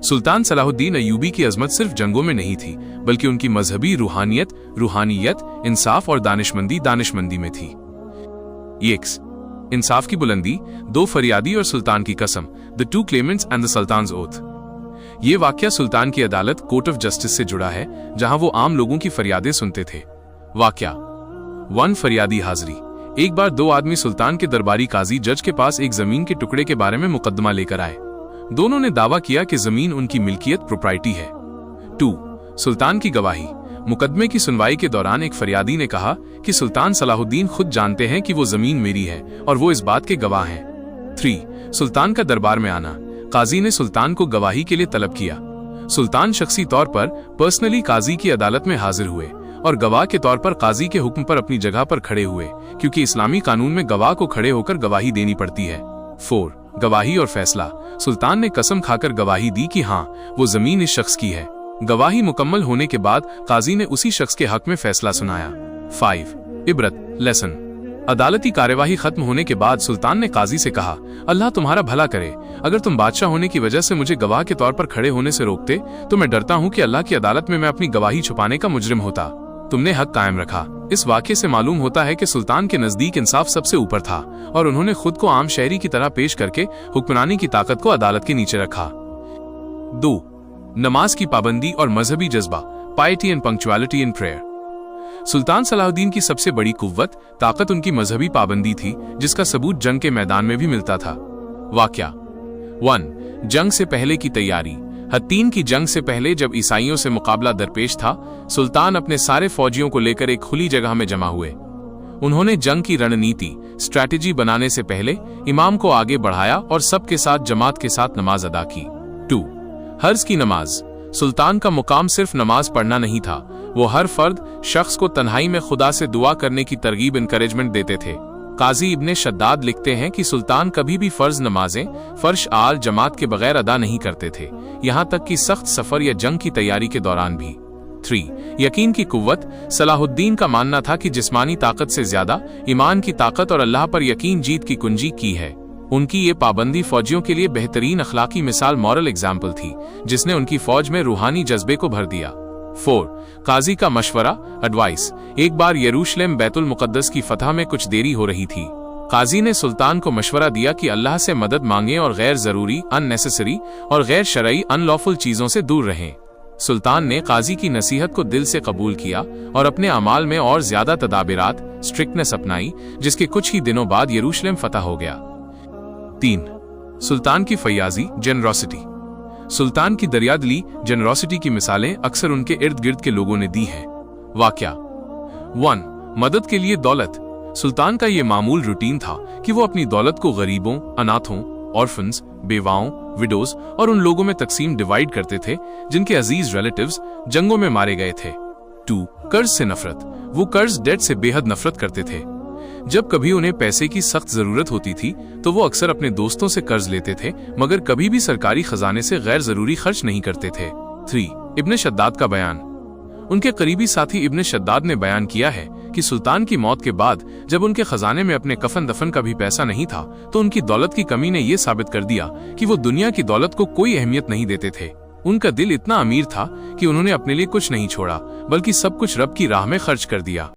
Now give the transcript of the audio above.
सुल्तान Salahuddin Ayyubi की अजमत सिर्फ जंगों में नहीं थी, बल्कि उनकी मजहबी रूहानियत, इंसाफ और दानिशमंदी में थी। इंसाफ की बुलंदी, दो फरियादी और सुल्तान की कसम, the two Clements and the sultan's oath. ये वाकया सुल्तान की अदालत कोर्ट ऑफ जस्टिस से जुड़ा है, जहां वो आम लोगों की फरियादें सुनते थे। वाकया 1 फरियादी हाजिरी। एक बार 2 आदमी सुल्तान के दरबारी काजी जज के पास एक जमीन के टुकड़े के बारे में मुकदमा लेकर आए। दोनों ने दावा किया कि जमीन उनकी मिल्कियत प्रोप्राइटी है। 2 सुल्तान की गवाही। मुकदमे की सुनवाई के दौरान एक फरियादी ने कहा कि सुल्तान सलाहुद्दीन खुद जानते हैं कि वो जमीन मेरी है और वो इस बात के गवाह हैं। 3 सुल्तान का दरबार में आना। काजी ने सुल्तान को गवाही के लिए तलब किया। सुल्तान शख्सी तौर पर पर्सनली काजी की अदालत में हाजिर हुए और गवाह के तौर पर काजी के हुक्म पर अपनी जगह पर खड़े हुए, क्योंकि इस्लामी कानून में गवाह को खड़े होकर गवाही देनी पड़ती है। 4 गवाही और फैसला। सुल्तान ने कसम खाकर गवाही दी कि हाँ, वो जमीन इस शख्स की है। गवाही मुकम्मल होने के बाद काजी ने उसी शख्स के हक में फैसला सुनाया। 5 इबरत लेसन। अदालती कार्यवाही खत्म होने के बाद सुल्तान ने काजी से कहा, अल्लाह तुम्हारा भला करे, अगर तुम बादशाह होने की वजह से मुझे गवाह के तौर पर खड़े होने से रोकते तो मैं डरता हूँ कि अल्लाह की अदालत में मैं अपनी गवाही छुपाने का मुजरिम होता। तुमने हक कायम रखा। इस वाक़े से मालूम होता है कि सुल्तान के नजदीक इंसाफ सबसे ऊपर था और उन्होंने खुद को आम शहरी की तरह पेश करके हुक्मरानी की ताकत को अदालत के नीचे रखा। 2 नमाज की पाबंदी और मजहबी जज्बा, पाइटी एंड पंक्चुअलिटी इन प्रेयर। सुल्तान सलाहुद्दीन की सबसे बड़ी कुव्वत, ताकत उनकी मजहबी पाबंदी थी, जिसका सबूत जंग के मैदान में भी मिलता था। वाकया 1 जंग से पहले की तैयारी। हत्तीन की जंग से पहले जब ईसाइयों से मुकाबला दरपेश था, सुल्तान अपने सारे फौजियों को लेकर एक खुली जगह में जमा हुए। उन्होंने जंग की रणनीति स्ट्रैटेजी बनाने से पहले इमाम को आगे बढ़ाया और सबके साथ जमात के साथ नमाज अदा की। 2 हर्ज की नमाज। सुल्तान का मुकाम सिर्फ नमाज पढ़ना नहीं था, वो हर फर्द शख्स को तन्हाई में खुदा से दुआ करने की तरगीब इनकरेजमेंट देते थे। काजी इब्ने शद्दाद लिखते हैं कि सुल्तान कभी भी फर्ज नमाजें फर्श आल जमात के बगैर अदा नहीं करते थे, यहाँ तक कि सख्त सफर या जंग की तैयारी के दौरान भी। 3 यकीन की कुव्वत। सलाहुद्दीन का मानना था कि जिस्मानी ताकत से ज्यादा ईमान की ताकत और अल्लाह पर यकीन जीत की कुंजी की है। उनकी ये पाबंदी फौजियों के लिए बेहतरीन अखलाकी मिसाल, मॉरल एग्जाम्पल थी, जिसने उनकी फौज में रूहानी जज्बे को भर दिया। 4 काजी का मशवरा एडवाइस। एक बार यरूशलेम बैतुल मुकद्दस की फतह में कुछ देरी हो रही थी। काजी ने सुल्तान को मशवरा दिया कि अल्लाह से मदद मांगे और गैर जरूरी अननेसेसरी और गैर शरई अनलॉफुल चीजों से दूर रहें। सुल्तान ने काजी की नसीहत को दिल से कबूल किया और अपने अमाल में और ज्यादा तदाबिरात स्ट्रिक्टनेस अपनाई, जिसके कुछ ही दिनों बाद यरूशलेम फतह हो गया। 3 सुल्तान की फयाजी जेनरोसिटी। सुल्तान की दरियादिली जेनरोसिटी की मिसालें अक्सर उनके इर्द गिर्द के लोगों ने दी हैं। वाकया 1 मदद के लिए दौलत। सुल्तान का ये मामूल रूटीन था कि वो अपनी दौलत को गरीबों, अनाथों, ऑर्फन्स, बेवाओं, विडोज और उन लोगों में तकसीम डिवाइड करते थे जिनके अजीज रिलेटिव्स जंगों में मारे गए थे। 2 कर्ज से नफरत। वो कर्ज डेट से बेहद नफरत करते थे। जब कभी उन्हें पैसे की सख्त जरूरत होती थी तो वो अक्सर अपने दोस्तों से कर्ज लेते थे, मगर कभी भी सरकारी खजाने से गैर जरूरी खर्च नहीं करते थे। 3 इब्ने शद्दाद का बयान। उनके करीबी साथी इब्ने शद्दाद ने बयान किया है कि सुल्तान की मौत के बाद जब उनके खजाने में अपने कफन दफन का भी पैसा नहीं था, तो उनकी दौलत की कमी ने यह साबित कर दिया कि वो दुनिया की दौलत को कोई अहमियत नहीं देते थे। उनका दिल इतना अमीर था कि उन्होंने अपने लिए कुछ नहीं छोड़ा, बल्कि सब कुछ रब की राह में खर्च कर दिया।